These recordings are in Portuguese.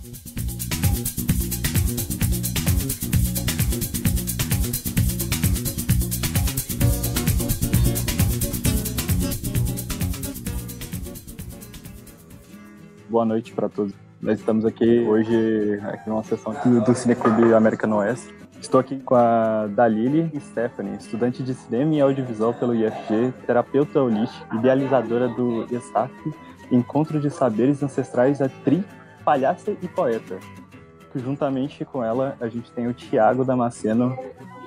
Boa noite para todos. Nós estamos aqui hoje numa sessão do Cineclube American Oeste. Estou aqui com a Dalili e Stephanie, estudante de cinema e audiovisual pelo IFG, terapeuta holística, idealizadora do ESAF, Encontro de Saberes Ancestrais, atriz, palhaça e poeta. Juntamente com ela, a gente tem o Thiago Damasceno,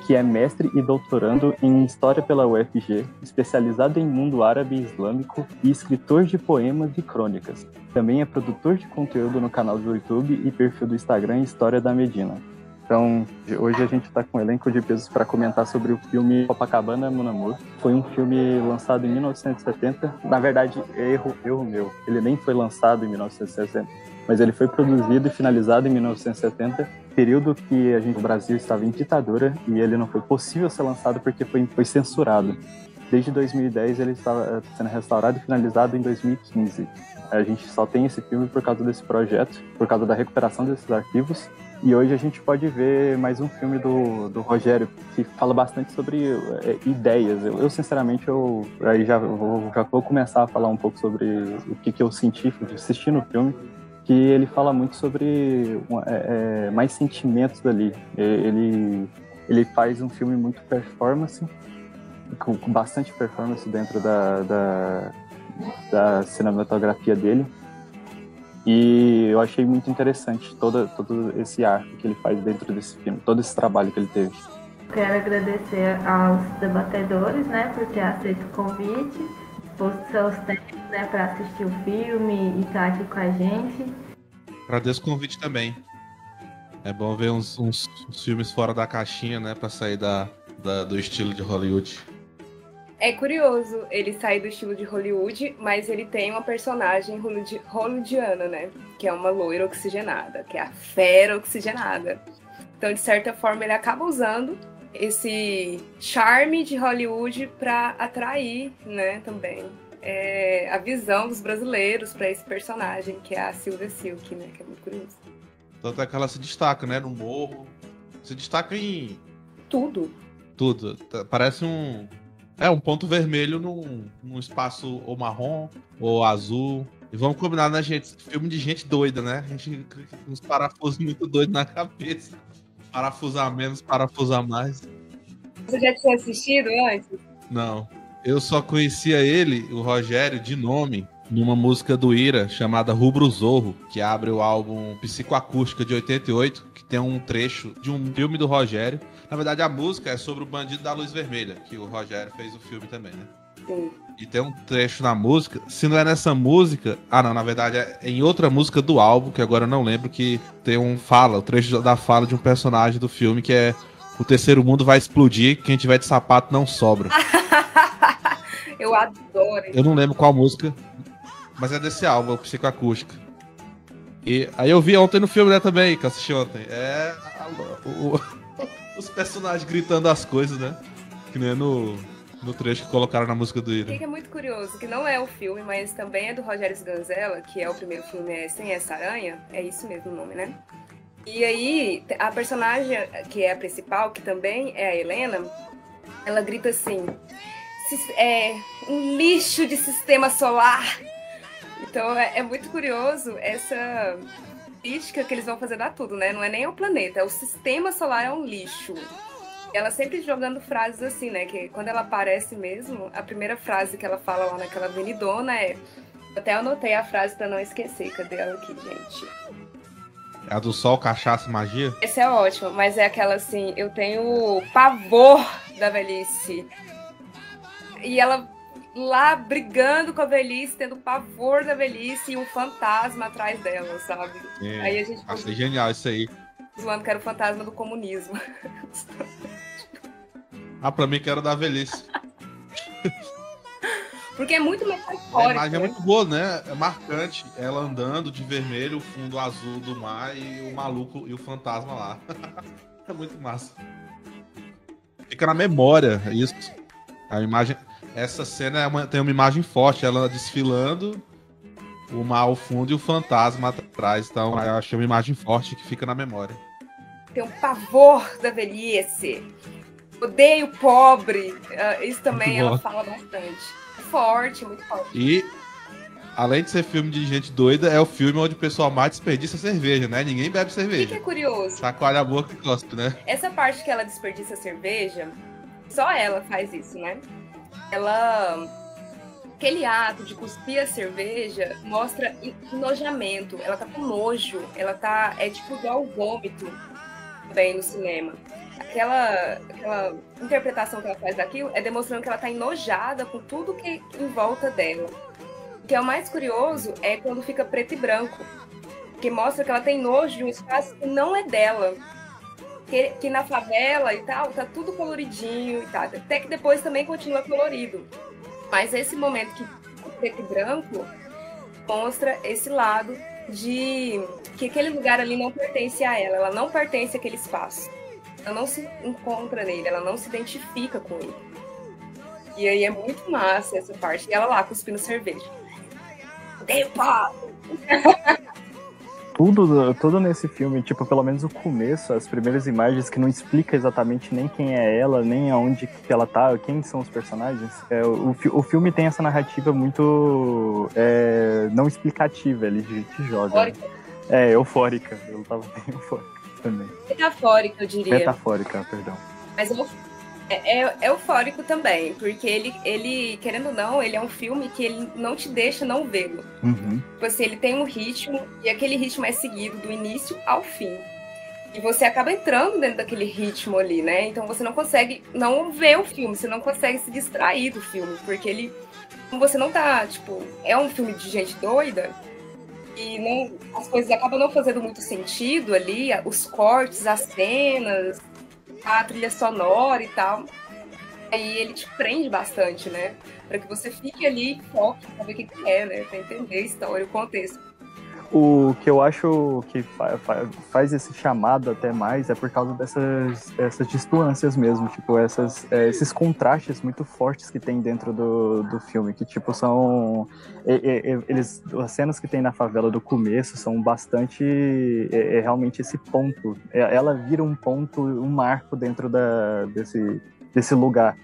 que é mestre e doutorando em História pela UFG, especializado em mundo árabe e islâmico e escritor de poemas e crônicas. Também é produtor de conteúdo no canal do YouTube e perfil do Instagram História da Medina. Então, hoje a gente está com um elenco de pesos para comentar sobre o filme Copacabana, Mon Amour. Foi um filme lançado em 1970. Na verdade, erro meu. Ele nem foi lançado em 1960, mas ele foi produzido e finalizado em 1970, período que o Brasil estava em ditadura e ele não foi possível ser lançado porque foi censurado. Desde 2010 ele estava sendo restaurado e finalizado em 2015. A gente só tem esse filme por causa desse projeto, por causa da recuperação desses arquivos. E hoje a gente pode ver mais um filme do Rogério, que fala bastante sobre ideias. Eu sinceramente, já vou começar a falar um pouco sobre o que eu senti assistindo o filme, que ele fala muito sobre mais sentimentos dali. Ele faz um filme muito performance, com bastante performance dentro da cinematografia dele. E eu achei muito interessante todo esse arco que ele faz dentro desse filme, todo esse trabalho que ele teve. Quero agradecer aos debatedores, né, por ter aceito o convite, por seus tempos, né, para assistir o filme e estar aqui com a gente. Agradeço o convite também. É bom ver uns filmes fora da caixinha, né, para sair do estilo de Hollywood. É curioso ele sair do estilo de Hollywood, mas ele tem uma personagem hollywoodiana, né? Que é uma loira oxigenada, que é a fera oxigenada. Então, de certa forma, ele acaba usando esse charme de Hollywood para atrair, né, também a visão dos brasileiros para esse personagem, que é a Silvia Silk, né? Que é muito curioso. Tanto é que ela se destaca, né? No morro. Se destaca em... Tudo. Parece um ponto vermelho num espaço ou marrom ou azul. E vamos combinar, né, gente? Filme de gente doida, né? A gente uns parafusos muito doidos na cabeça. Parafusar menos, parafusar mais. Você já tinha assistido antes? Não. Eu só conhecia ele, o Rogério, de nome, numa música do Ira, chamada Rubro Zorro, que abre o álbum Psicoacústica de 88, que tem um trecho de um filme do Rogério. Na verdade, a música é sobre o Bandido da Luz Vermelha, que o Rogério fez o filme também, né? Sim. E tem um trecho na música, se não é nessa música... Ah, não, na verdade é em outra música do álbum, que agora eu não lembro, que tem o trecho da fala de um personagem do filme, que é: o terceiro mundo vai explodir, quem tiver de sapato não sobra. Eu adoro. Eu não lembro qual música, mas é desse álbum, o Psicoacústica. E aí eu vi ontem no filme, né, também, que eu assisti ontem. Os personagens gritando as coisas, né? Que nem no trecho que colocaram na música do Ira. O que é muito curioso, que não é o filme, mas também é do Rogério Sganzella, que é o primeiro filme Sem Essa Aranha. É isso mesmo o nome, né? E aí, a personagem que é a principal, que também é a Helena, ela grita assim: um lixo de sistema solar. Então é muito curioso essa crítica que eles vão fazer a tudo, né? Não é nem o planeta, o sistema solar é um lixo. Ela sempre jogando frases assim, né? Que quando ela aparece mesmo, a primeira frase que ela fala lá naquela avenidona é... Até anotei a frase pra não esquecer. Cadê ela aqui, gente? É a do sol, cachaça e magia? Essa é ótima, mas é aquela assim: eu tenho pavor da velhice. E ela lá brigando com a velhice, tendo pavor da velhice e um fantasma atrás dela, sabe? Aí a gente achei genial isso aí. Zoando que era o fantasma do comunismo. Pra mim que era da velhice. Porque é muito metafórico. A imagem é muito boa, né? É marcante. Ela andando de vermelho, o fundo azul do mar e o maluco e o fantasma lá. É muito massa. Fica na memória isso. A imagem... Essa cena tem uma imagem forte, ela desfilando o mar ao fundo e o fantasma atrás. Então, eu achei uma imagem forte que fica na memória. Tem um pavor da velhice. Odeio pobre. Isso também ela fala bastante. Forte, muito forte. E, além de ser filme de gente doida, é o filme onde o pessoal mais desperdiça cerveja, né? Ninguém bebe cerveja. O que é curioso? Chacoalha a boca e cospe, né? Essa parte que ela desperdiça cerveja, só ela faz isso, né? Aquele ato de cuspir a cerveja mostra enojamento. Ela tá com nojo. É tipo igual o vômito também no cinema. Aquela interpretação que ela faz daquilo é demonstrando que ela tá enojada com tudo que em volta dela. O que é o mais curioso é quando fica preto e branco, que mostra que ela tem nojo de um espaço que não é dela. Que na favela e tal, tá tudo coloridinho e tal. Até que depois também continua colorido. Mas esse momento que preto e branco mostra esse lado de que aquele lugar ali não pertence a ela não pertence àquele espaço. Ela não se encontra nele, ela não se identifica com ele. E aí é muito massa essa parte. E ela lá, cuspindo cerveja. Odeio pó! Tudo nesse filme, tipo, pelo menos o começo, as primeiras imagens que não explica exatamente nem quem é ela, nem aonde que ela tá, quem são os personagens. O filme tem essa narrativa muito não explicativa, ele te joga. Eufórica. Eufórica. Eu tava bem eufórica também. Metafórica, eu diria. Metafórica, perdão. Mas é eufórico também, porque ele, querendo ou não, ele é um filme que ele não te deixa não vê-lo. Uhum. Tipo assim, ele tem um ritmo, e aquele ritmo é seguido do início ao fim. E você acaba entrando dentro daquele ritmo ali, né? Então você não consegue não ver o filme, você não consegue se distrair do filme, porque como você não tá, tipo, é um filme de gente doida, e as coisas acabam não fazendo muito sentido ali, os cortes, as cenas, a trilha sonora e tal. Aí ele te prende bastante, né? Para que você fique ali e foque pra ver o que é, né? Pra entender a história, o contexto. O que eu acho que faz esse chamado até mais é por causa dessas distâncias mesmo, tipo, esses contrastes muito fortes que tem dentro do filme, que tipo, são as cenas que tem na favela do começo são bastante realmente esse ponto, ela vira um ponto, um marco dentro desse lugar.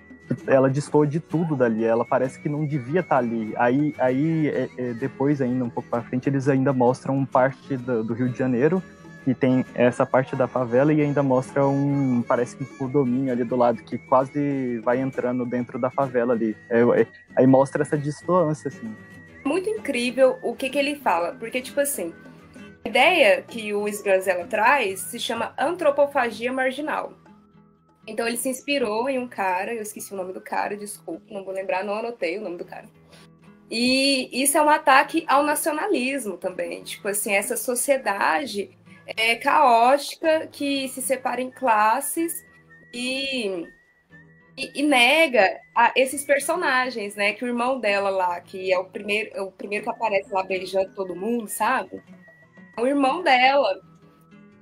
Ela destoa de tudo dali, ela parece que não devia estar ali. Aí depois, ainda um pouco para frente, eles ainda mostram parte do Rio de Janeiro, que tem essa parte da favela, e ainda mostra parece que um condomínio ali do lado, que quase vai entrando dentro da favela ali. Aí mostra essa distância, assim. Muito incrível o que ele fala, porque, tipo assim, a ideia que o Sganzella traz se chama antropofagia marginal. Então ele se inspirou em um cara, eu esqueci o nome do cara, desculpa, não vou lembrar, não anotei o nome do cara. E isso é um ataque ao nacionalismo também, tipo assim, essa sociedade caótica que se separa em classes e nega esses personagens, né? Que o irmão dela lá, que é o primeiro que aparece lá beijando todo mundo, sabe? É o irmão dela.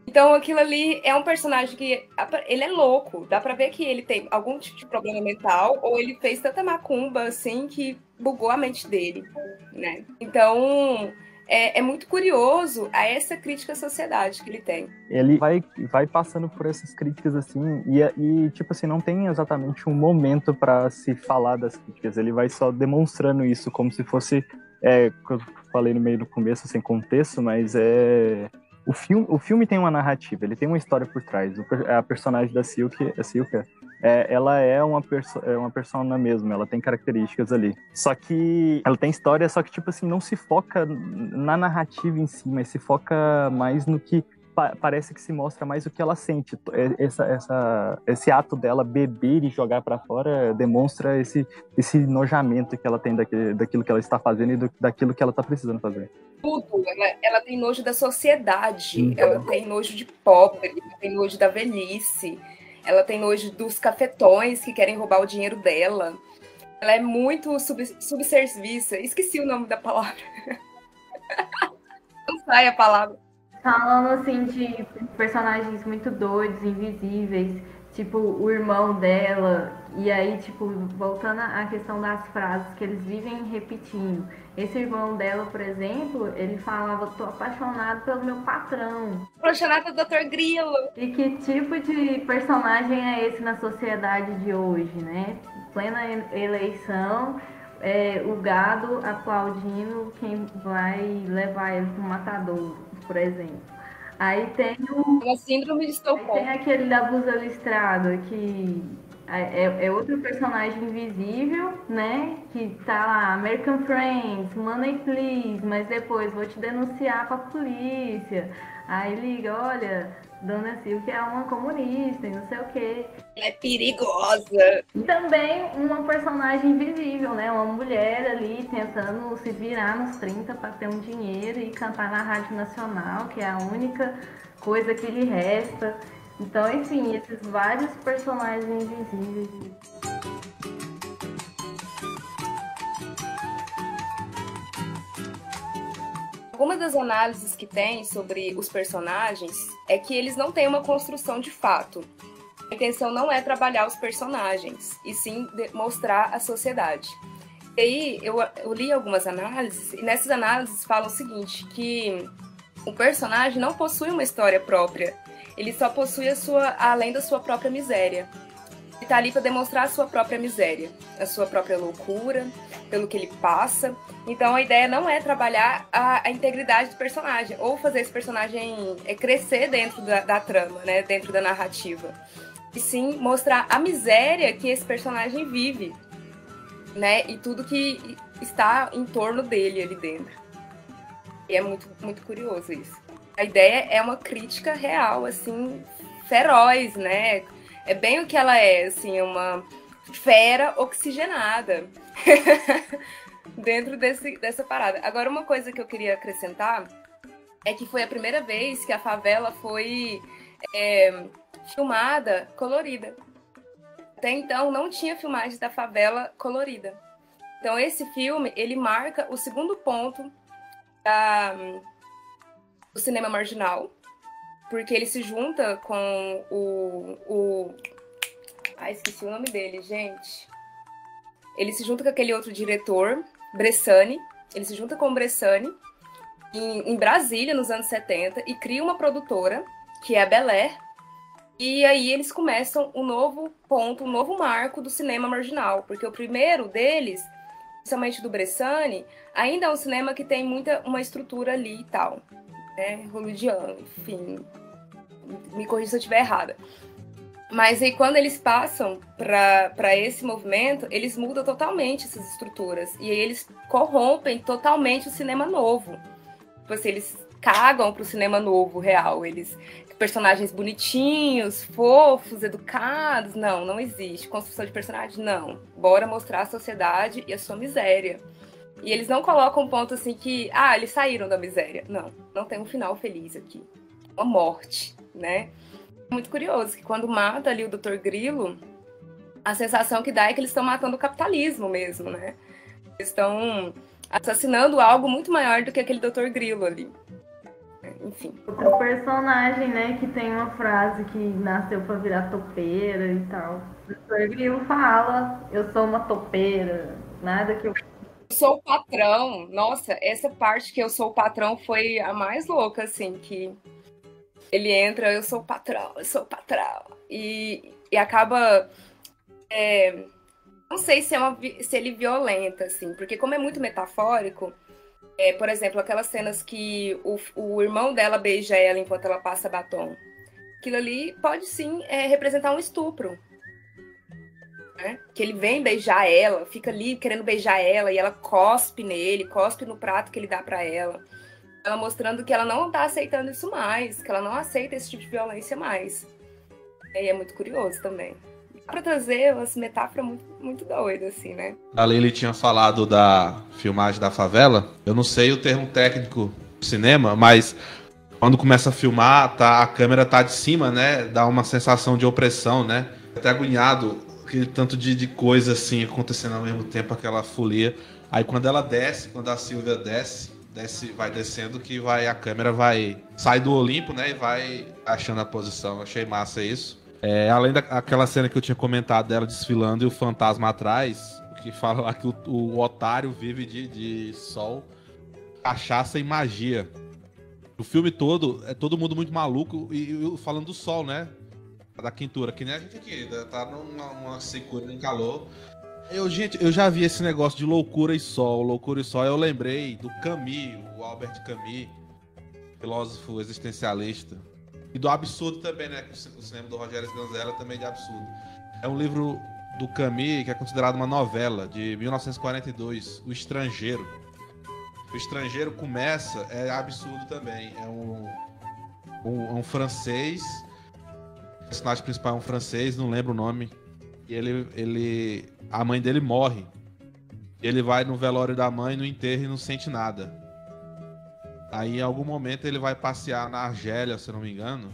Então, aquilo ali é um personagem que ele é louco. Dá pra ver que ele tem algum tipo de problema mental, ou ele fez tanta macumba, assim, que bugou a mente dele, né? Então, é muito curioso essa crítica à sociedade que ele tem. Ele vai passando por essas críticas, assim, e tipo assim, não tem exatamente um momento pra se falar das críticas. Ele vai só demonstrando isso como se fosse, que eu falei no meio do começo, sem contexto, mas O filme tem uma narrativa, ele tem uma história por trás. A personagem da Silka, ela é uma persona mesmo, ela tem características ali. Só que ela tem história, só que tipo assim, não se foca na narrativa em si, mas se foca mais no que parece que se mostra mais o que ela sente. Esse ato dela beber e jogar pra fora demonstra esse nojamento que ela tem daquilo que ela está fazendo e daquilo que ela está precisando fazer. Tudo. Ela tem nojo da sociedade, ela tem nojo de pobre, ela tem nojo da velhice, ela tem nojo dos cafetões que querem roubar o dinheiro dela. Ela é muito subserviça. Esqueci o nome da palavra. Não sai a palavra. Falando assim de personagens muito doidos, invisíveis, tipo, o irmão dela, e aí, tipo, voltando à questão das frases que eles vivem repetindo. Esse irmão dela, por exemplo, ele falava, tô apaixonado pelo meu patrão. Apaixonado do Dr. Grilo. E que tipo de personagem é esse na sociedade de hoje, né? Plena eleição, o gado aplaudindo quem vai levar ele pro matadouro, por exemplo. Aí tem Uma síndrome de Estocolmo. tem aquele da blusa listrada, que é outro personagem invisível, né? Que tá lá, American Friends, Money Please, mas depois vou te denunciar pra polícia. Aí liga, olha, Dona Silvia é uma comunista e não sei o quê. É perigosa. E também uma personagem invisível, né? Uma mulher ali tentando se virar nos 30 para ter um dinheiro e cantar na Rádio Nacional, que é a única coisa que lhe resta. Então, enfim, esses vários personagens invisíveis. Algumas das análises que tem sobre os personagens é que eles não têm uma construção de fato. A intenção não é trabalhar os personagens, e sim mostrar a sociedade. E aí eu li algumas análises, e nessas análises falam o seguinte, que o personagem não possui uma história própria, ele só possui além da sua própria miséria. Ele está ali para demonstrar a sua própria miséria, a sua própria loucura, pelo que ele passa. Então a ideia não é trabalhar a integridade do personagem, ou fazer esse personagem crescer dentro da trama, né, dentro da narrativa. E sim mostrar a miséria que esse personagem vive, né, e tudo que está em torno dele ali dentro. E é muito, muito curioso isso. A ideia é uma crítica real, assim, feroz, né? É bem o que ela é, assim, uma fera oxigenada dentro dessa parada. Agora, uma coisa que eu queria acrescentar é que foi a primeira vez que a favela foi filmada colorida. Até então, não tinha filmagem da favela colorida. Então, esse filme, ele marca o segundo ponto do cinema marginal, porque ele se junta com esqueci o nome dele, gente. Ele se junta com aquele outro diretor, Bressani. Ele se junta com o Bressani em Brasília, nos anos 70, e cria uma produtora, que é a Bel Air. E aí eles começam um novo ponto, um novo marco do cinema marginal, porque o primeiro deles, principalmente do Bressani, ainda é um cinema que tem uma estrutura ali e tal, né, hollywoodiano, enfim, me corrija se eu estiver errada. Mas aí quando eles passam para esse movimento, eles mudam totalmente essas estruturas, e aí eles corrompem totalmente o cinema novo. Tipo assim, eles cagam pro cinema novo, real, eles... personagens bonitinhos, fofos, educados. Não existe. Construção de personagem, não. Bora mostrar a sociedade e a sua miséria. E eles não colocam um ponto assim que, eles saíram da miséria. Não tem um final feliz aqui. Uma morte, né? Muito curioso que quando mata ali o Dr. Grilo, a sensação que dá é que eles estão matando o capitalismo mesmo, né? Eles estão assassinando algo muito maior do que aquele Dr. Grilo ali. Enfim. Outro personagem, né, que tem uma frase que nasceu pra virar topeira e tal. O Dr. Grilo fala, eu sou uma topeira, nada que eu sou o patrão. Nossa, essa parte que eu sou o patrão foi a mais louca, assim, que ele entra, eu sou o patrão, e acaba... não sei se ele violenta, assim, porque como é muito metafórico, por exemplo, aquelas cenas que o irmão dela beija ela enquanto ela passa batom. Aquilo ali pode sim representar um estupro. Né? Que ele vem beijar ela, fica ali querendo beijar ela, e ela cospe nele, cospe no prato que ele dá pra ela. Ela mostrando que ela não tá aceitando isso mais, que ela não aceita esse tipo de violência mais. E é muito curioso também. Pra trazer umas metáforas muito, muito doidas, assim, né? A Lili tinha falado da filmagem da favela. Eu não sei o termo técnico do cinema, mas quando começa a filmar, a câmera tá de cima, né? Dá uma sensação de opressão, né? Até agoniado, aquele tanto de coisa assim acontecendo ao mesmo tempo, aquela folia. Aí quando ela desce, quando a Silvia desce, vai descendo, a câmera sai do Olimpo, né? E vai achando a posição. Achei massa isso. Além daquela cena que eu tinha comentado dela desfilando e o fantasma atrás, que fala lá que o otário vive de sol, cachaça e magia. O filme todo é todo mundo muito maluco e falando do sol, né? Da quintura, que nem a gente aqui, tá numa secura, num calor. Gente, eu já vi esse negócio de loucura e sol, eu lembrei do Camus, o Albert Camus, filósofo existencialista. E do absurdo também, né? O cinema do Rogério Sganzella também é de absurdo. É um livro do Camus que é considerado uma novela de 1942, O Estrangeiro. O Estrangeiro começa, é absurdo também. É um francês, o personagem principal é um francês, não lembro o nome. E a mãe dele morre. Ele vai no velório da mãe, no enterro e não sente nada. Aí, em algum momento, ele vai passear na Argélia, se eu não me engano.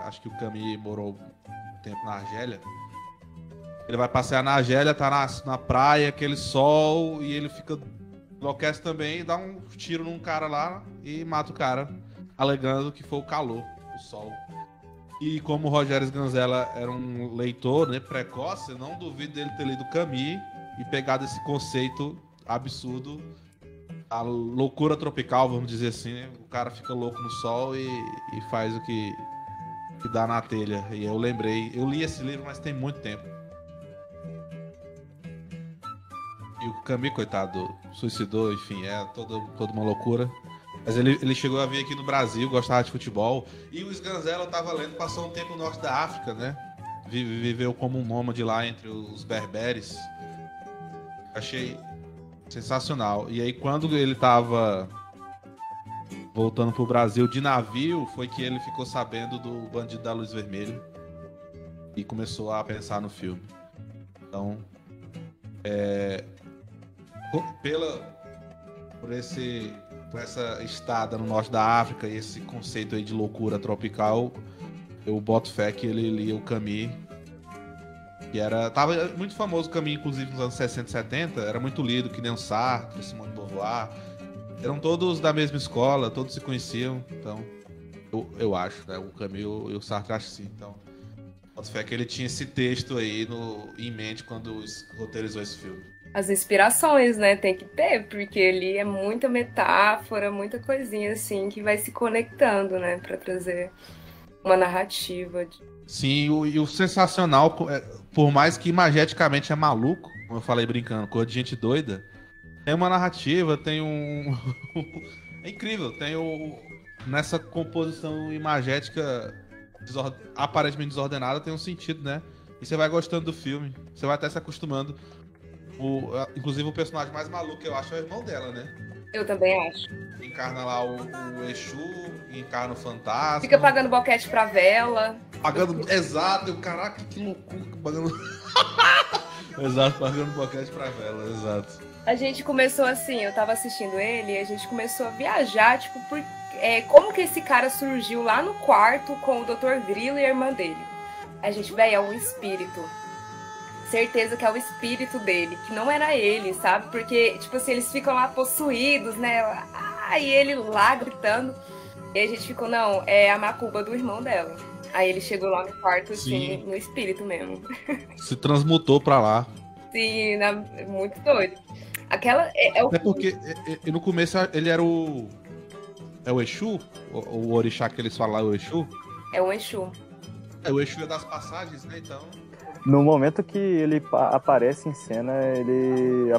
Acho que o Camus morou um tempo na Argélia. Ele vai passear na Argélia, tá na praia, aquele sol, e ele enlouquece também e dá um tiro num cara lá e mata o cara, alegando que foi o calor, o sol. E como o Rogério Sganzella era um leitor, né, precoce, eu não duvido dele ter lido Camus e pegado esse conceito absurdo, a loucura tropical, vamos dizer assim, né? O cara fica louco no sol e faz o que dá na telha. E eu lembrei, eu li esse livro, mas tem muito tempo. E o Camus, coitado, suicidou, enfim, é toda uma loucura. Mas ele chegou a vir aqui no Brasil, gostava de futebol. E o Sganzella, eu tava lendo, passou um tempo no norte da África, né? Viveu como um nômade lá entre os berberes. Achei sensacional. E aí, quando ele tava voltando pro Brasil de navio, foi que ele ficou sabendo do Bandido da Luz Vermelha e começou a pensar no filme. Então, por essa estada no norte da África e esse conceito aí de loucura tropical, eu boto fé que ele lia o Camus, que tava muito famoso o Camus, inclusive nos anos 60 e 70, era muito lido, que nem o Sartre, Simone de Beauvoir, eram todos da mesma escola, todos se conheciam, então eu acho, né? O Camus e o Sartre acho sim, então boto fé que ele tinha esse texto aí em mente quando roteirizou esse filme. As inspirações, né? Tem que ter, porque ele é muita metáfora, muita coisinha assim que vai se conectando, né? Pra trazer uma narrativa. Sim, e o sensacional, por mais que imageticamente é maluco, como eu falei brincando, coisa de gente doida, tem uma narrativa, tem um... é incrível, nessa composição imagética aparentemente desordenada, tem um sentido, né? E você vai gostando do filme, você vai até se acostumando. Inclusive o personagem mais maluco que eu acho é o irmão dela, né? Eu também acho. Encarna lá o Exu, encarna o fantasma. Fica pagando boquete pra vela. Exato, caraca, que loucura. Exato, pagando boquete pra vela, exato. A gente começou assim, eu tava assistindo ele e a gente começou a viajar, tipo, como que esse cara surgiu lá no quarto com o Dr. Grilo e a irmã dele. A gente, é um espírito. Certeza que é o espírito dele, que não era ele, sabe? Porque, tipo assim, eles ficam lá possuídos, né? E ele lá gritando. E a gente ficou, não, é a macumba do irmão dela. Aí ele chegou lá no quarto, assim, no espírito mesmo. Se transmutou pra lá. Sim, muito doido. É porque no começo ele era o... É o Exu? O orixá que eles falam lá é o Exu? É o Exu. O Exu é das passagens, né? Então... No momento que ele aparece em cena, ele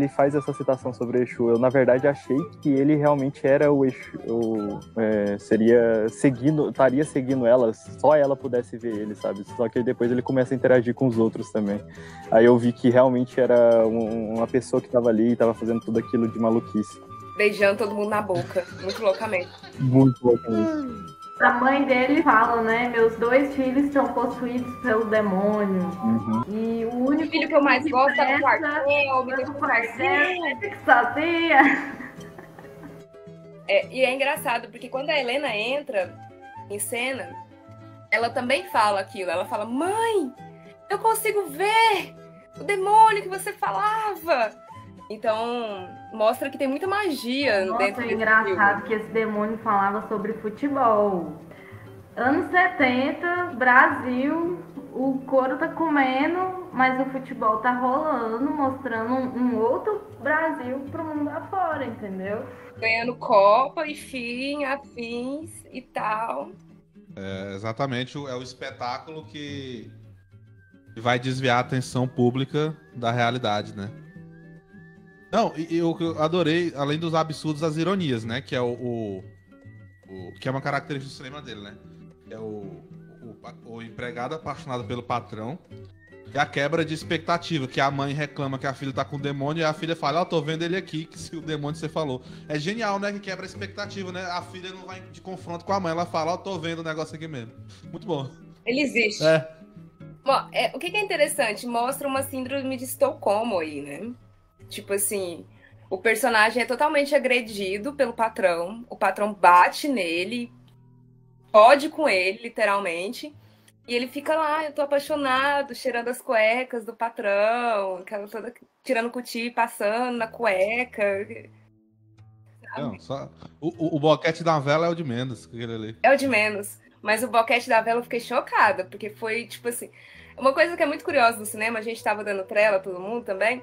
faz essa citação sobre o Exu. Eu, na verdade, achei que ele realmente era o Exu, estaria seguindo ela, só ela pudesse ver ele, sabe? Só que depois ele começa a interagir com os outros também. Aí eu vi que realmente era uma pessoa que estava ali e estava fazendo tudo aquilo de maluquice. Beijando todo mundo na boca, muito loucamente. Muito loucamente. A mãe dele fala, né? Meus 2 filhos estão possuídos pelo demônio. Uhum. E o único filho que eu mais gosto é o quartel, sozinha. E é engraçado, porque quando a Helena entra em cena, ela também fala aquilo. Ela fala, mãe, eu consigo ver o demônio que você falava. Então, mostra que tem muita magia dentro desse filme. É engraçado que esse demônio falava sobre futebol. Anos 70, Brasil, o couro tá comendo, mas o futebol tá rolando, mostrando um outro Brasil pro mundo afora, entendeu? Ganhando Copa, enfim, afins e tal. Exatamente, é o espetáculo que vai desviar a atenção pública da realidade, né? Não, e eu adorei, além dos absurdos, as ironias, né? Que é que é uma característica do cinema dele, né? Que é o empregado apaixonado pelo patrão e a quebra de expectativa, que a mãe reclama que a filha tá com o demônio e a filha fala, ó, tô vendo ele aqui, que se o demônio você falou. É genial, né? Que quebra a expectativa, né? A filha não vai de confronto com a mãe, ela fala, ó, tô vendo o negócio aqui mesmo. Muito bom. Ele existe. Bom, o que é interessante? Mostra uma síndrome de Estocolmo aí, né? Tipo assim, o personagem é totalmente agredido pelo patrão, o patrão bate nele, pode com ele, literalmente, e ele fica lá, eu tô apaixonado, cheirando as cuecas do patrão, aquela toda tirando cuti, passando na cueca. Não, só... o boquete da vela é o de menos, aquele ali. É o de menos. Mas o boquete da vela eu fiquei chocada, porque foi, tipo assim... Uma coisa que é muito curiosa no cinema, a gente tava dando trela, todo mundo também,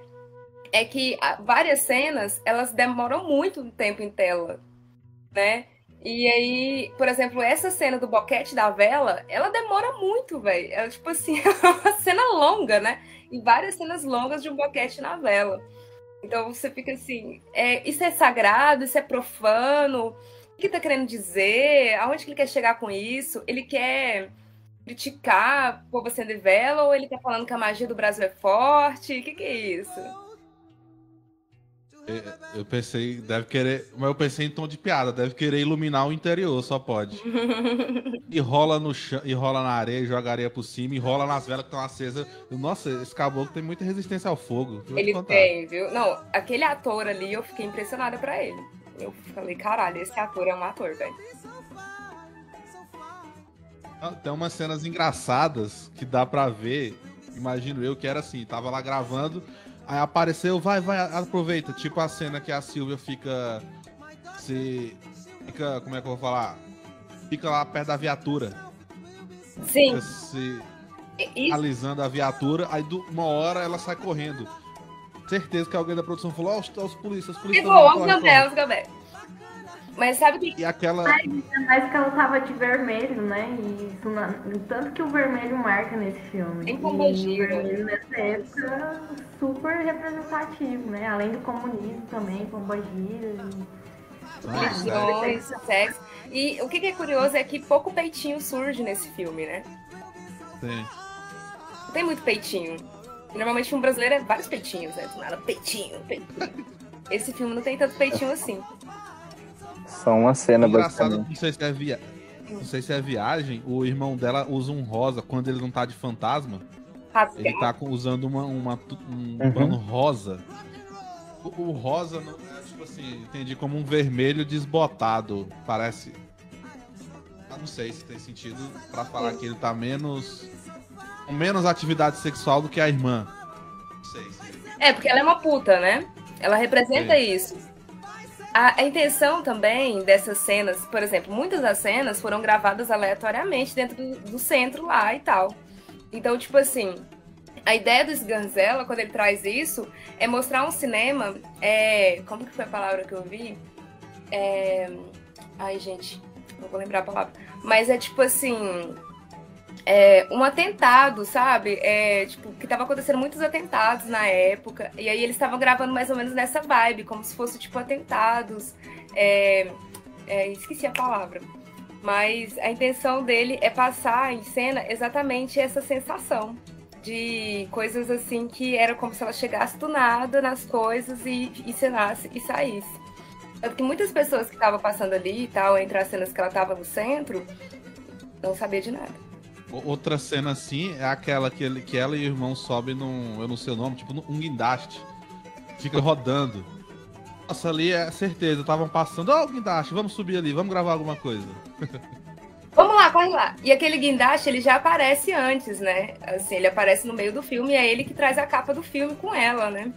é que várias cenas, elas demoram muito tempo em tela, né? E aí, por exemplo, essa cena do boquete da vela, ela demora muito, velho. Ela, tipo assim, é uma cena longa, né? E várias cenas longas de um boquete na vela. Então você fica assim, isso é sagrado, isso é profano, o que tá querendo dizer? Aonde que ele quer chegar com isso? Ele quer criticar o povo acender vela ou ele tá falando que a magia do Brasil é forte? O que é isso? Eu pensei, deve querer. Mas eu pensei em tom de piada, deve querer iluminar o interior, só pode. E rola no chão, e rola na areia, joga areia por cima, e rola nas velas que estão acesas. Nossa, esse caboclo tem muita resistência ao fogo. Ele tem, viu? Não, aquele ator ali, eu fiquei impressionada pra ele. Eu falei, caralho, esse ator é um ator, velho. Tem umas cenas engraçadas que dá pra ver. Imagino eu que era assim, tava lá gravando. Aí apareceu, vai, aproveita. Tipo a cena que a Silvia fica. Como é que eu vou falar? Fica lá perto da viatura. Sim. Alisando a viatura, aí uma hora ela sai correndo. Certeza que alguém da produção falou: ó, os polícias. Meu Deus, Gabriel. Mas sabe o que. E aquela. Mas que ela tava de vermelho, né? E isso tanto que o vermelho marca nesse filme. Tem Pombagira. E o vermelho nessa época super representativo, né? Além do comunismo também, Pombagira. Sexo. E o que é curioso é que pouco peitinho surge nesse filme, né? Tem. Não tem muito peitinho. Normalmente o filme brasileiro é vários peitinhos, né? Nada, peitinho. Esse filme não tem tanto peitinho assim. Só uma cena engraçado, não sei se é viagem, o irmão dela usa um rosa quando ele não tá de fantasma. Ele tá usando um pano rosa. O rosa, tipo assim, entendi como um vermelho desbotado. Parece. Eu não sei se tem sentido pra falar que ele tá com menos atividade sexual do que a irmã. Não sei. Porque ela é uma puta, né? Ela representa isso. A intenção também dessas cenas, por exemplo, muitas das cenas foram gravadas aleatoriamente dentro do centro lá e tal. Então, tipo assim, a ideia do Sganzella, quando ele traz isso, é mostrar um cinema... como que foi a palavra que eu vi? Ai, gente, não vou lembrar a palavra. Mas é tipo assim... um atentado, sabe? Tipo, que tava acontecendo muitos atentados na época, e aí eles estavam gravando mais ou menos nessa vibe, como se fosse, tipo, atentados. Esqueci a palavra. Mas a intenção dele é passar em cena exatamente essa sensação de coisas assim que era como se ela chegasse do nada nas coisas e encenasse e saísse. Tanto que muitas pessoas que estavam passando ali e tal, entre as cenas que ela tava no centro, não sabia de nada. Outra cena assim é aquela que ela e o irmão sobem eu não sei o nome, tipo um guindaste. Fica rodando. Nossa, ali é certeza, estavam passando. Ó, o guindaste, vamos subir ali, vamos gravar alguma coisa. Vamos lá, corre lá. E aquele guindaste, ele já aparece antes, né? Assim, ele aparece no meio do filme e é ele que traz a capa do filme com ela, né?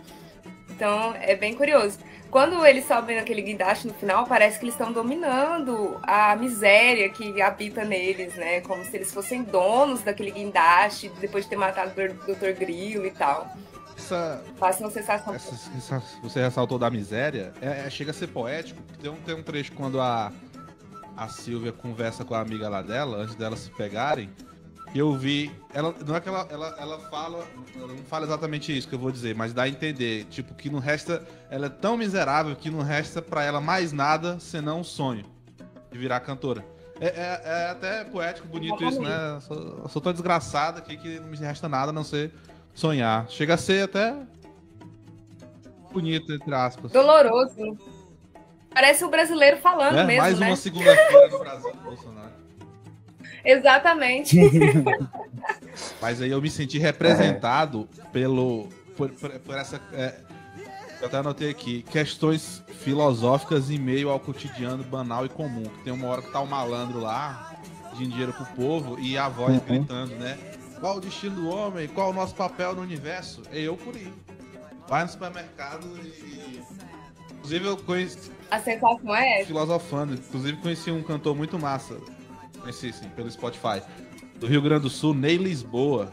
Então, é bem curioso. Quando eles sobem naquele guindaste no final, parece que eles estão dominando a miséria que habita neles, né? Como se eles fossem donos daquele guindaste, depois de ter matado o Dr. Grilo e tal. Passa uma sensação. Você ressaltou da miséria, chega a ser poético. Tem um trecho quando a Sylvia conversa com a amiga lá dela, antes delas se pegarem. E eu vi, não é que ela não fala exatamente isso que eu vou dizer, mas dá a entender, tipo, que não resta, ela é tão miserável que não resta pra ela mais nada senão um sonho de virar cantora. É até poético, bonito isso, né? Eu sou tão desgraçada aqui que não me resta nada a não ser sonhar. Chega a ser até bonito, entre aspas. Doloroso. Parece o brasileiro falando mesmo, mais né? uma segunda-feira no Brasil, Bolsonaro. Exatamente. Mas aí eu me senti representado por essa. Eu até anotei aqui, questões filosóficas em meio ao cotidiano banal e comum. Tem uma hora que tá o malandro lá, de dinheiro pro povo, e a voz gritando, né? Qual o destino do homem? Qual o nosso papel no universo? É eu por aí. Vai no supermercado e. Inclusive eu conheci. A sensação é essa. Filosofando. Inclusive conheci um cantor muito massa. Conheci, sim, pelo Spotify. Do Rio Grande do Sul, Ney Lisboa.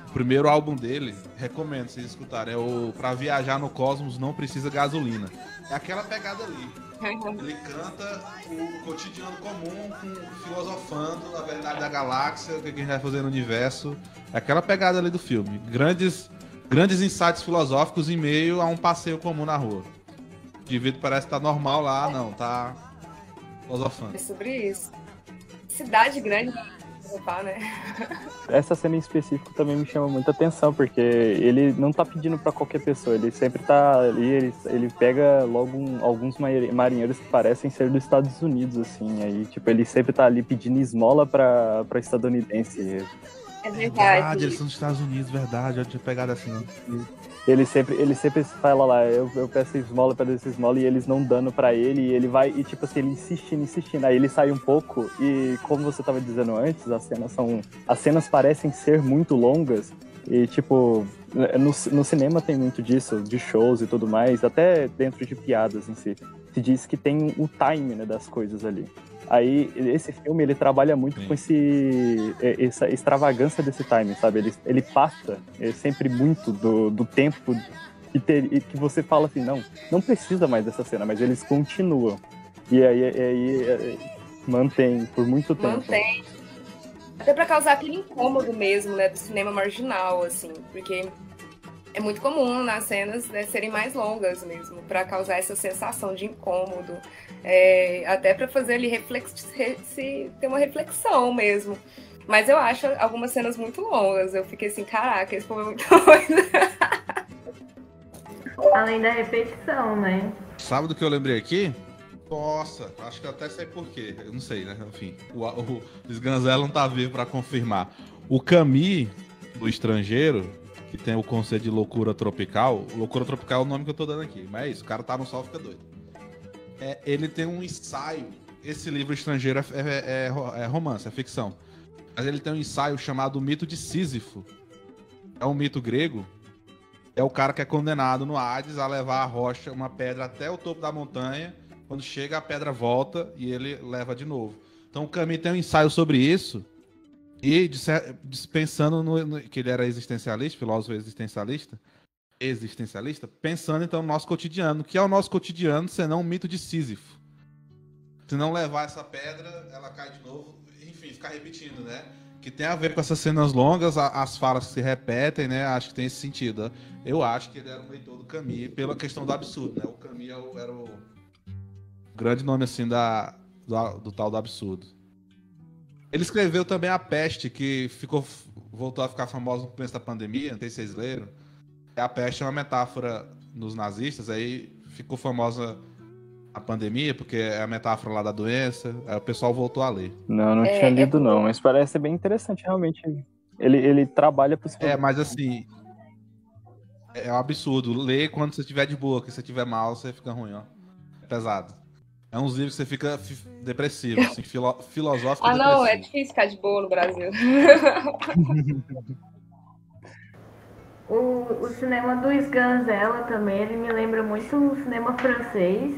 O primeiro álbum dele, recomendo vocês escutarem. É o Pra Viajar no Cosmos Não Precisa Gasolina. É aquela pegada ali. Ele canta o cotidiano comum, filosofando a verdade da galáxia, o que a gente vai fazer no universo. É aquela pegada ali do filme. Grandes insights filosóficos em meio a um passeio comum na rua. O indivíduo parece estar normal lá, não, tá filosofando. É sobre isso. Cidade grande, né? Essa cena em específico também me chama muita atenção, porque ele não tá pedindo pra qualquer pessoa, ele sempre tá ali, ele pega logo alguns marinheiros que parecem ser dos Estados Unidos, assim, aí, tipo, ele sempre tá ali pedindo esmola pra estadunidense. É verdade. Eles são dos Estados Unidos, verdade, eu tinha pegado assim. Ele sempre fala lá, eu peço esmola, e eles não dando pra ele, e ele vai, e tipo assim, ele insistindo, aí ele sai um pouco, e como você tava dizendo antes, as cenas parecem ser muito longas, e tipo, no cinema tem muito disso, de shows e tudo mais, até dentro de piadas em si, se diz que tem o time, né, das coisas ali. Aí, esse filme, ele trabalha muito com essa extravagância desse time, sabe? Ele passa sempre muito do tempo que você fala assim, não precisa mais dessa cena, mas eles continuam. E aí mantém por muito tempo. Mantém. Até pra causar aquele incômodo mesmo, né, do cinema marginal, assim, porque é muito comum nas cenas, né, serem mais longas mesmo, pra causar essa sensação de incômodo. Até para fazer ali ter uma reflexão mesmo. Mas eu acho algumas cenas muito longas. Eu fiquei assim, caraca, esse povo é muito doido. Além da repetição, né? Sabe do que eu lembrei aqui? Nossa, acho que eu até sei porquê. Eu não sei, né? Enfim, o Sganzella não tá vivo pra confirmar. O Camus, do Estrangeiro, que tem o conceito de loucura tropical. Loucura tropical é o nome que eu tô dando aqui. Mas é isso, o cara tá no sol, fica doido. Ele tem um ensaio. Esse livro Estrangeiro é romance, é ficção. Mas ele tem um ensaio chamado O Mito de Sísifo. É um mito grego. É o cara que é condenado no Hades a levar a rocha, uma pedra até o topo da montanha. Quando chega, a pedra volta e ele leva de novo. Então o Camus tem um ensaio sobre isso. E pensando que ele era existencialista, filósofo existencialista, pensando então no nosso cotidiano. O que é o nosso cotidiano senão um mito de Sísifo? Se não levar essa pedra, ela cai de novo. Enfim, ficar repetindo, né? Que tem a ver com essas cenas longas, as falas se repetem, né? Acho que tem esse sentido. Eu acho que ele era um leitor do Camus pela questão do absurdo, né? O Camus era o grande nome, assim, do tal do absurdo. Ele escreveu também A Peste, que voltou a ficar famosa no começo da pandemia, não sei se vocês leram. A peste é uma metáfora nos nazistas, aí ficou famosa a pandemia, porque é a metáfora lá da doença, aí o pessoal voltou a ler. Não tinha lido não, mas parece ser bem interessante realmente. Ele trabalha por... Mas assim, é um absurdo. Ler quando você estiver de boa, que se você estiver mal, você fica ruim, ó. É pesado. É uns livros que você fica depressivo, assim, filosófico e depressivo. Não, é difícil ficar de boa no Brasil. O cinema do Sganzella também, ele me lembra muito o cinema francês,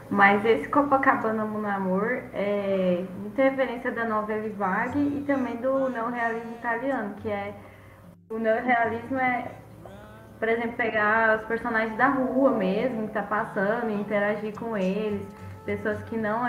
mas esse Copacabana Mon Amour é muita referência da novela Vague e também do neorrealismo italiano, que é o neorrealismo por exemplo, pegar os personagens da rua mesmo, que tá passando, e interagir com eles, pessoas que não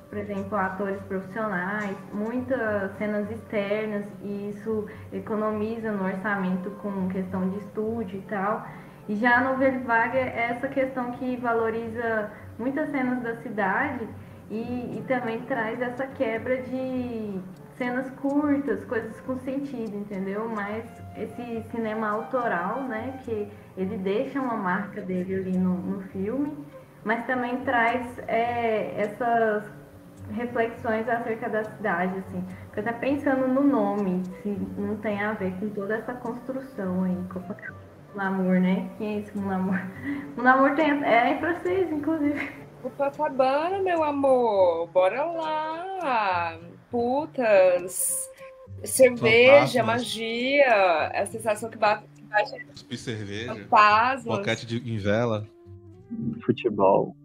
por exemplo, atores profissionais, muitas cenas externas, e isso economiza no orçamento com questão de estúdio e tal. E já a Nouvelle Vague é essa questão que valoriza muitas cenas da cidade e também traz essa quebra de cenas curtas, coisas com sentido, entendeu? Mas esse cinema autoral, né, que ele deixa uma marca dele ali no filme, mas também traz essas reflexões acerca da cidade, assim. Fico até pensando no nome, se não tem a ver com toda essa construção aí, Copacabana, Mon né? Quem é esse Mon Amour? Mon Amour é em francês, inclusive. Copacabana, meu amor, bora lá! Putas, cerveja, magia, a sensação que bate cerveja, fantasmas, boquete em vela, futebol.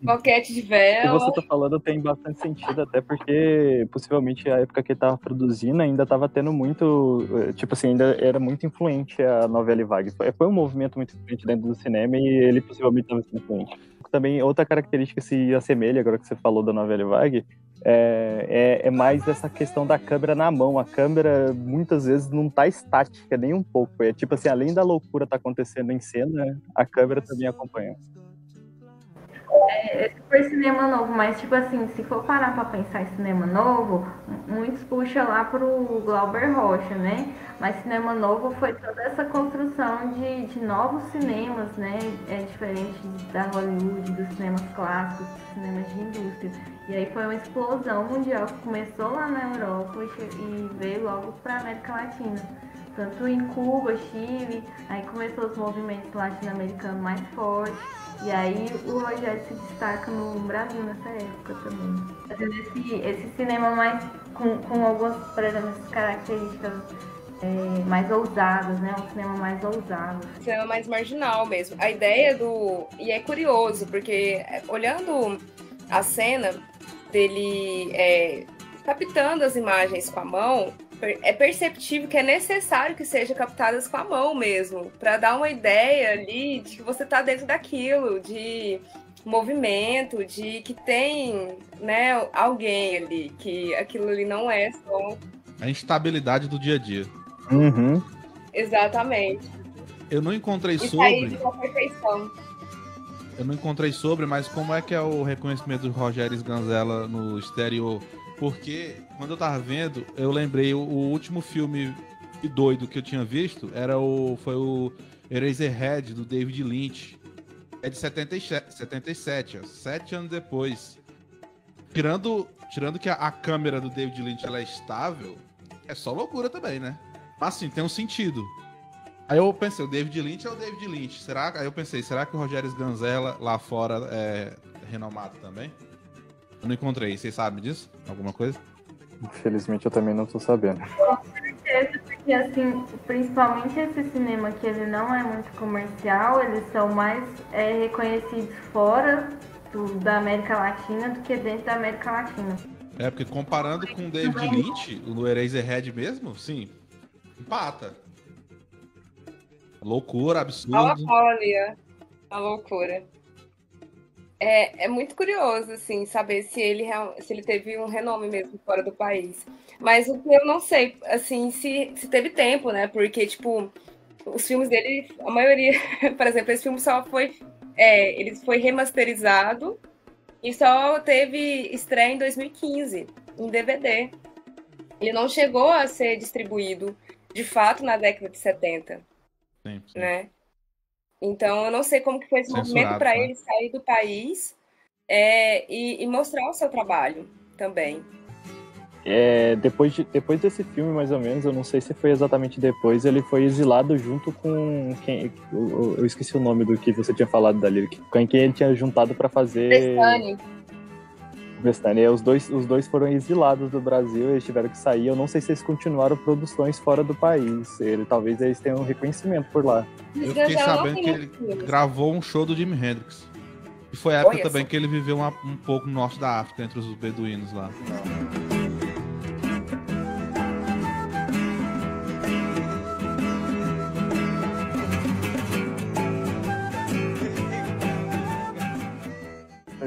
Boquete de O que vela. você tá falando tem bastante sentido, até porque possivelmente a época que ele tava produzindo ainda tava tendo muito, tipo assim, ainda era muito influente a Nouvelle Vague. Foi um movimento muito influente dentro do cinema e ele possivelmente estava sendo influente. Também outra característica que se assemelha, agora que você falou da Nouvelle Vague, é mais essa questão da câmera na mão. A câmera muitas vezes não tá estática nem um pouco. É tipo assim, além da loucura tá acontecendo em cena, a câmera também acompanha. É super cinema novo, mas tipo assim, se for parar pra pensar em cinema novo, muitos puxam lá pro Glauber Rocha, né? Mas cinema novo foi toda essa construção de novos cinemas, né? É diferente da Hollywood, dos cinemas clássicos, dos cinemas de indústria. E aí foi uma explosão mundial que começou lá na Europa e veio logo pra América Latina. Tanto em Cuba, Chile, aí começou os movimentos latino-americanos mais fortes. E aí o Rogério se destaca no Brasil nessa época também. Fazendo esse cinema mais com algumas, por exemplo, essas características mais ousadas, né? Um cinema mais ousado. Um cinema mais marginal mesmo. A ideia E é curioso, porque olhando a cena dele captando as imagens com a mão, é perceptível que é necessário que sejam captadas com a mão mesmo, para dar uma ideia ali de que você está dentro daquilo, de movimento, de que tem, né, alguém ali, que aquilo ali não é só... A instabilidade do dia a dia. Uhum. Exatamente. Eu não encontrei sobre... Eu não encontrei sobre, mas como é que é o reconhecimento do Rogério Sganzella no exterior? Porque quando eu tava vendo, eu lembrei o último filme doido que eu tinha visto foi o Eraserhead, do David Lynch. É de 77, ó, 7 anos depois. Tirando que a câmera do David Lynch ela é estável, é só loucura também, né? Mas assim, tem um sentido. Aí eu pensei, o David Lynch é o David Lynch. Aí eu pensei, será que o Rogério Sganzella lá fora é renomado também? Eu não encontrei. Vocês sabem disso? Alguma coisa? Infelizmente eu também não tô sabendo. Com certeza, porque assim, principalmente esse cinema que ele não é muito comercial, eles são mais reconhecidos fora da América Latina do que dentro da América Latina. Porque comparando com o David Lynch, o Eraserhead mesmo, sim, empata. Loucura, absurdo. Olha, a loucura. É muito curioso, assim, saber se ele teve um renome mesmo fora do país. Mas o que eu não sei, assim, se teve tempo, né? Porque, tipo, os filmes dele, a maioria, por exemplo, esse filme só ele foi remasterizado e só teve estreia em 2015, em DVD. Ele não chegou a ser distribuído, de fato, na década de 70, sim. né? Então, eu não sei como que foi esse movimento para ele sair do país e mostrar o seu trabalho também. Depois desse filme, mais ou menos, eu não sei se foi exatamente depois, ele foi exilado junto com quem... Eu esqueci o nome do que você tinha falado dali, com quem ele tinha juntado para fazer... Bestani, os dois foram exilados do Brasil, eles tiveram que sair. Eu não sei se eles continuaram produções fora do país. Talvez eles tenham um reconhecimento por lá. Eu fiquei sabendo que ele gravou um show do Jimi Hendrix. E foi a época também que ele viveu um pouco no norte da África, entre os beduínos lá.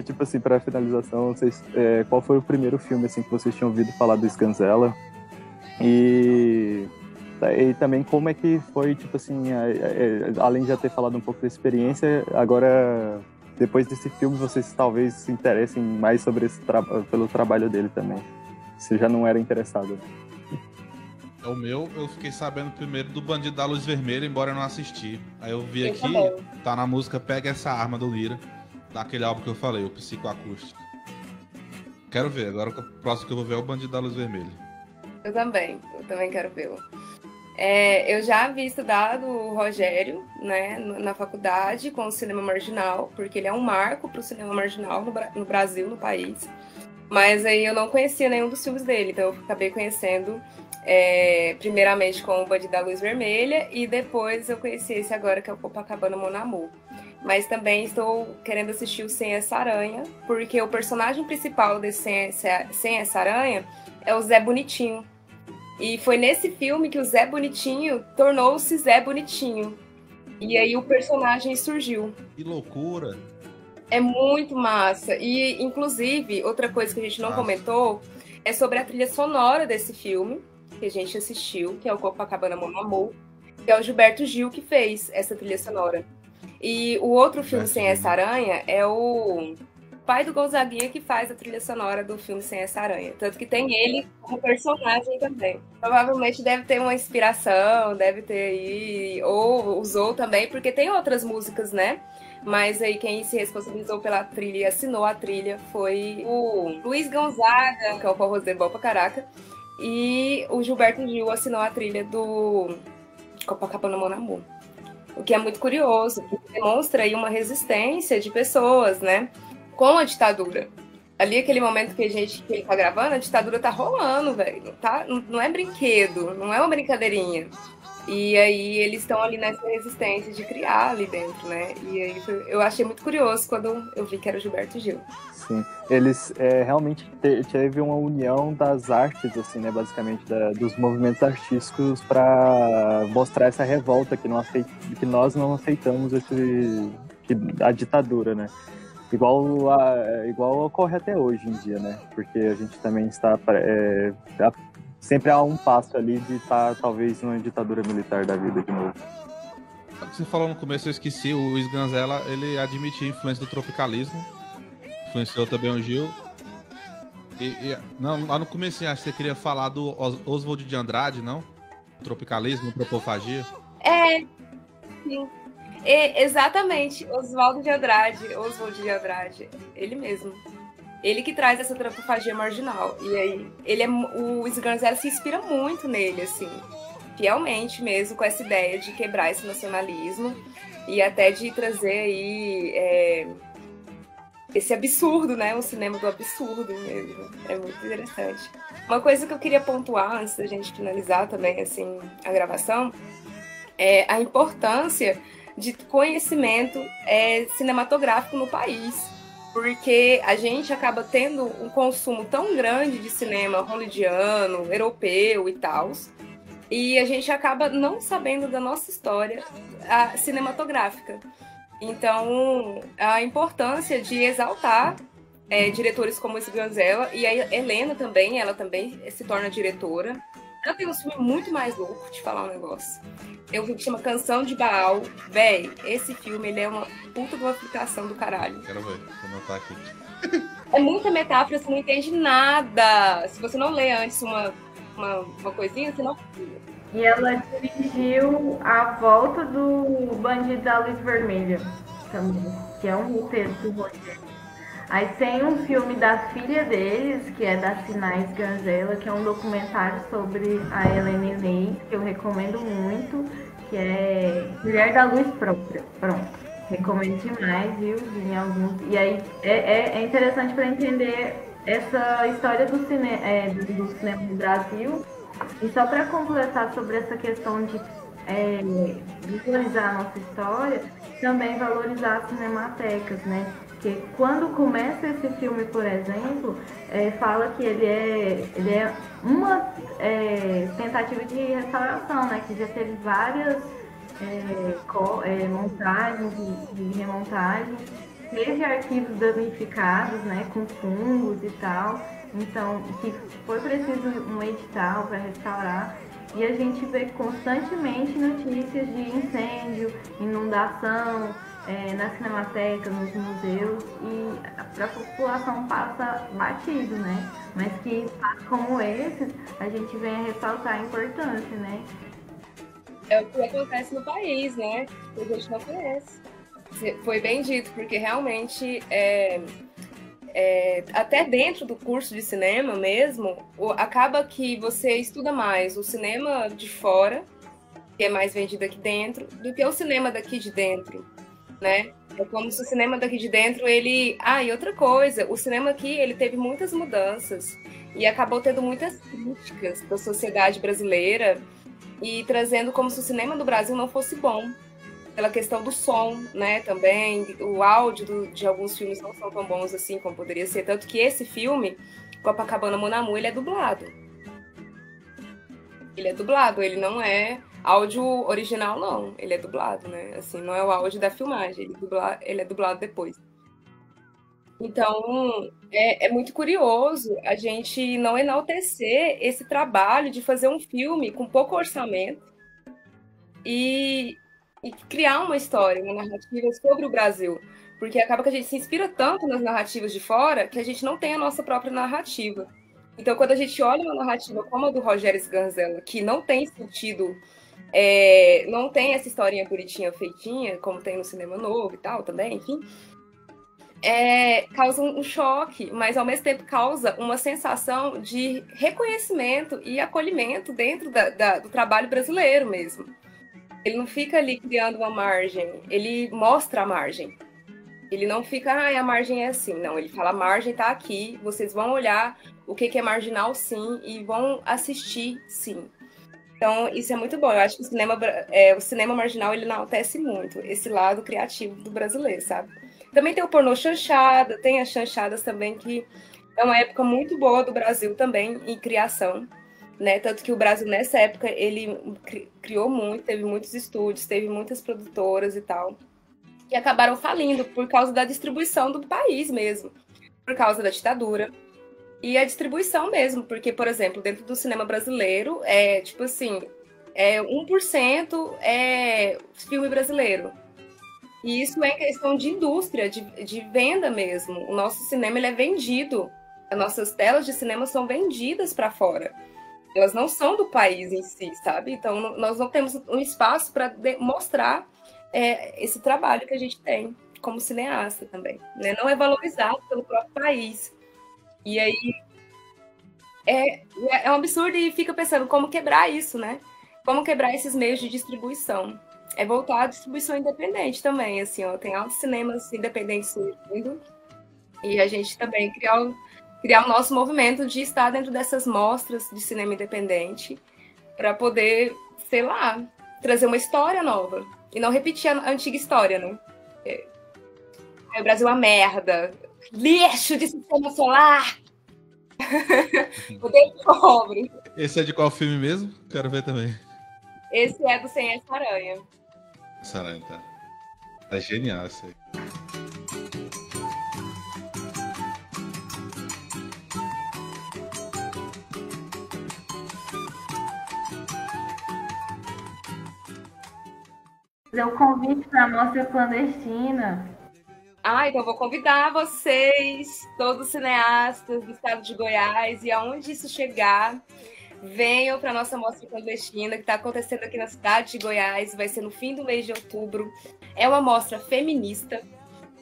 Tipo assim, pra finalização, qual foi o primeiro filme assim, que vocês tinham ouvido falar do Sganzella? E também como é que foi, tipo assim, além de já ter falado um pouco da experiência, agora, depois desse filme, vocês talvez se interessem mais sobre pelo trabalho dele também, se já não era interessado. O meu, eu fiquei sabendo primeiro do Bandido da Luz Vermelha, embora eu não assisti. Aí eu vi aqui, tá na música Pega Essa Arma, do Lira, daquele álbum que eu falei, o Psicoacústico. Quero ver, agora o próximo que eu vou ver é o Bandido da Luz Vermelha. Eu também quero vê-lo. Eu já havia estudado o Rogério, né, na faculdade com o cinema marginal, porque ele é um marco para o cinema marginal no Brasil, no país. Mas aí eu não conhecia nenhum dos filmes dele, então eu acabei conhecendo primeiramente com o Bandido da Luz Vermelha e depois eu conheci esse agora que é o Copacabana Mon Amour. Mas também estou querendo assistir o Sem Essa Aranha, porque o personagem principal desse Sem Essa Aranha é o Zé Bonitinho. E foi nesse filme que o Zé Bonitinho tornou-se Zé Bonitinho. E aí o personagem surgiu. Que loucura! É muito massa. E, inclusive, outra coisa que a gente não comentou é sobre a trilha sonora desse filme, que a gente assistiu, que é o Copacabana Mon Amour, que é o Gilberto Gil que fez essa trilha sonora. E o outro filme, Sem Essa Aranha, é o pai do Gonzaguinha que faz a trilha sonora do filme Sem Essa Aranha. Tanto que tem ele como personagem também. Provavelmente deve ter uma inspiração, deve ter aí, ou usou também, porque tem outras músicas, né? Mas aí quem se responsabilizou pela trilha e assinou a trilha foi o Luiz Gonzaga, que é o forrozeiro de bom pra caraca, e o Gilberto Gil assinou a trilha do Copacabana Mon Amour. O que é muito curioso, porque demonstra aí uma resistência de pessoas, né, com a ditadura. Ali, aquele momento que ele tá gravando, a ditadura tá rolando, velho. Não é brinquedo, não é uma brincadeirinha. E aí eles estão ali nessa resistência de criar ali dentro, né? E aí eu achei muito curioso quando eu vi que era o Gilberto Gil. Sim, eles realmente teve uma união das artes, assim, né? Basicamente, dos movimentos artísticos para mostrar essa revolta que nós não aceitamos a ditadura, né? Igual ocorre até hoje em dia, né? Porque a gente também está... sempre há um passo ali de estar, talvez, numa ditadura militar da vida de novo. Você falou no começo, eu esqueci, o Sganzella, ele admitia a influência do tropicalismo, influenciou também o Gil. Não, lá no começo, acho que você queria falar do Oswald de Andrade, não? Tropicalismo, antropofagia. Sim. Exatamente, Oswald de Andrade, ele mesmo. Ele que traz essa antropofagia marginal. E aí, o Sganzella se inspira muito nele, assim, fielmente mesmo, com essa ideia de quebrar esse nacionalismo e até de trazer aí esse absurdo, né? O cinema do absurdo mesmo. É muito interessante. Uma coisa que eu queria pontuar antes da gente finalizar também, assim, a gravação, é a importância de conhecimento cinematográfico no país. Porque a gente acaba tendo um consumo tão grande de cinema hollywoodiano, europeu e tal, e a gente acaba não sabendo da nossa história cinematográfica. Então, a importância de exaltar diretores como esse Sganzella, e a Helena também, ela também se torna diretora. Ela tem um filme muito mais louco, te falar um negócio. Eu vi que chama Canção de Baal. Véi, esse filme, ele é uma puta de uma aplicação do caralho. Quero ver, vou anotar aqui. É muita metáfora, você não entende nada. Se você não lê antes uma coisinha, você não... E ela dirigiu A Volta do Bandido da Luz Vermelha também, que é um roteiro do Rogério. Aí tem um filme da filha deles, que é da Sinai Sganzella, que é um documentário sobre a Helena Inês, que eu recomendo muito, que é Mulher da Luz Própria. Pronto. Recomendo demais, viu? E aí é interessante para entender essa história do cinema no Brasil. E só para completar sobre essa questão de valorizar a nossa história, também valorizar as cinematecas, né? Porque quando começa esse filme, por exemplo, fala que ele é uma tentativa de restauração, né? Que já teve várias montagens e remontagens, teve arquivos danificados, né? Com fungos e tal. Então, que foi preciso um edital para restaurar. E a gente vê constantemente notícias de incêndio, inundação, na cinemateca, nos museus, e para a população passa batido, né? Mas que fatos como esses, a gente vem a ressaltar a importância, né? É o que acontece no país, né? Que a gente não conhece. Foi bem dito, porque realmente até dentro do curso de cinema mesmo, acaba que você estuda mais o cinema de fora, que é mais vendido aqui dentro, do que o cinema daqui de dentro, né? É como se o cinema daqui de dentro, ele... e outra coisa, o cinema aqui, ele teve muitas mudanças e acabou tendo muitas críticas da sociedade brasileira e trazendo como se o cinema do Brasil não fosse bom. Pela questão do som, né, também, o áudio de alguns filmes não são tão bons assim como poderia ser, tanto que esse filme, Copacabana Mon Amour, ele é dublado. Ele é dublado, ele não é áudio original, não, ele é dublado, né, assim, não é o áudio da filmagem, ele é dublado depois. Então, é muito curioso a gente não enaltecer esse trabalho de fazer um filme com pouco orçamento e criar uma história, uma narrativa sobre o Brasil. Porque acaba que a gente se inspira tanto nas narrativas de fora que a gente não tem a nossa própria narrativa. Então, quando a gente olha uma narrativa como a do Rogério Sganzella, que não tem sentido, não tem essa historinha bonitinha, feitinha, como tem no cinema novo e tal também, enfim, causa um choque, mas ao mesmo tempo causa uma sensação de reconhecimento e acolhimento dentro do trabalho brasileiro mesmo. Ele não fica ali criando uma margem, ele mostra a margem. Ele não fica, a margem é assim. Não, ele fala, a margem tá aqui, vocês vão olhar o que é marginal sim e vão assistir sim. Então, isso é muito bom. Eu acho que o cinema marginal, ele enaltece muito esse lado criativo do brasileiro, sabe? Também tem o pornô chanchada, tem as chanchadas também, que é uma época muito boa do Brasil também, em criação. Né? Tanto que o Brasil, nessa época, ele criou muito, teve muitos estúdios, teve muitas produtoras e tal, que acabaram falindo por causa da distribuição do país mesmo, por causa da ditadura. E a distribuição mesmo, porque, por exemplo, dentro do cinema brasileiro, 1% é filme brasileiro. E isso é questão de indústria, de venda mesmo. O nosso cinema ele é vendido. As nossas telas de cinema são vendidas para fora. Elas não são do país em si, sabe? Então, nós não temos um espaço para mostrar esse trabalho que a gente tem como cineasta também. Né? Não é valorizado pelo próprio país. E aí, é um absurdo e fica pensando como quebrar isso, né? Como quebrar esses meios de distribuição. É voltar à distribuição independente também, assim, ó. Tem altos cinemas independentes surgindo. E a gente também criar o nosso movimento de estar dentro dessas mostras de cinema independente para poder, sei lá, trazer uma história nova e não repetir a antiga história, né? O Brasil é uma merda, lixo de sistema solar, poder pobre. Esse é de qual filme mesmo? Quero ver também. Esse é do Sem Essa Aranha. Essa aranha tá genial esse aí. Fazer o convite para a mostra clandestina. Então vou convidar vocês, todos cineastas do estado de Goiás, e aonde isso chegar, venham para a nossa mostra clandestina, que está acontecendo aqui na cidade de Goiás, vai ser no fim do mês de outubro. É uma mostra feminista,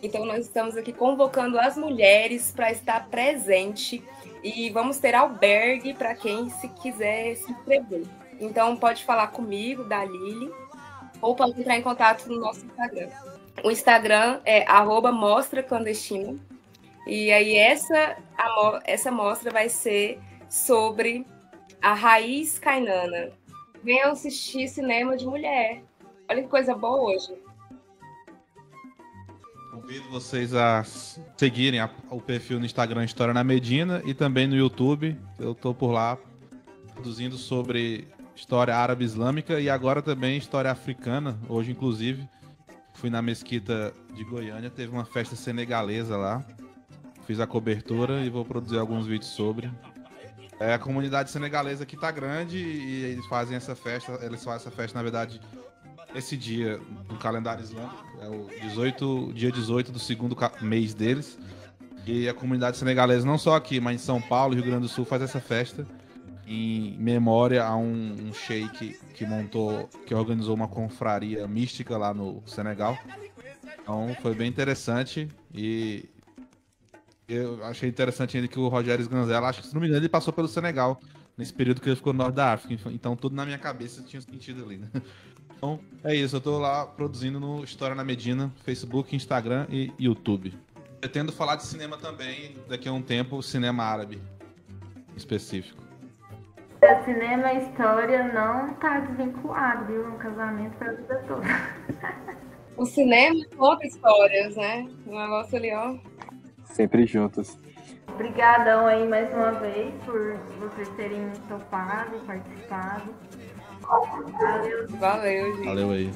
então nós estamos aqui convocando as mulheres para estar presente, e vamos ter albergue para quem se quiser se inscrever. Então pode falar comigo, da Lili, ou pode entrar em contato no nosso Instagram. O Instagram é @mostraclandestina E aí essa mostra vai ser sobre a raiz cainana. Venham assistir cinema de mulher. Olha que coisa boa hoje. Convido vocês a seguirem o perfil no Instagram História na Medina e também no YouTube. Eu tô por lá produzindo sobre história árabe islâmica e agora também história africana. Hoje, inclusive, fui na mesquita de Goiânia, teve uma festa senegalesa lá. Fiz a cobertura e vou produzir alguns vídeos sobre. A comunidade senegalesa aqui tá grande e eles fazem essa festa. Eles fazem essa festa, na verdade, esse dia no calendário islâmico. É o dia 18 do segundo mês deles. E a comunidade senegalesa, não só aqui, mas em São Paulo e Rio Grande do Sul, faz essa festa em memória a um sheik que organizou uma confraria mística lá no Senegal. Então foi bem interessante e eu achei interessante ainda que o Rogério Sganzella, acho que se não me engano, ele passou pelo Senegal nesse período que ele ficou no norte da África. Então tudo na minha cabeça tinha sentido ali, né? Então é isso, eu tô lá produzindo no História na Medina, Facebook, Instagram e YouTube. Pretendo falar de cinema também, daqui a um tempo, cinema árabe específico. O cinema e história não tá desvinculado, viu? Um casamento pra vida toda. O cinema conta histórias, né? O negócio ali, ó. Sempre juntos. Obrigadão aí mais uma vez por vocês terem topado, participado. Valeu. Valeu, gente. Valeu aí.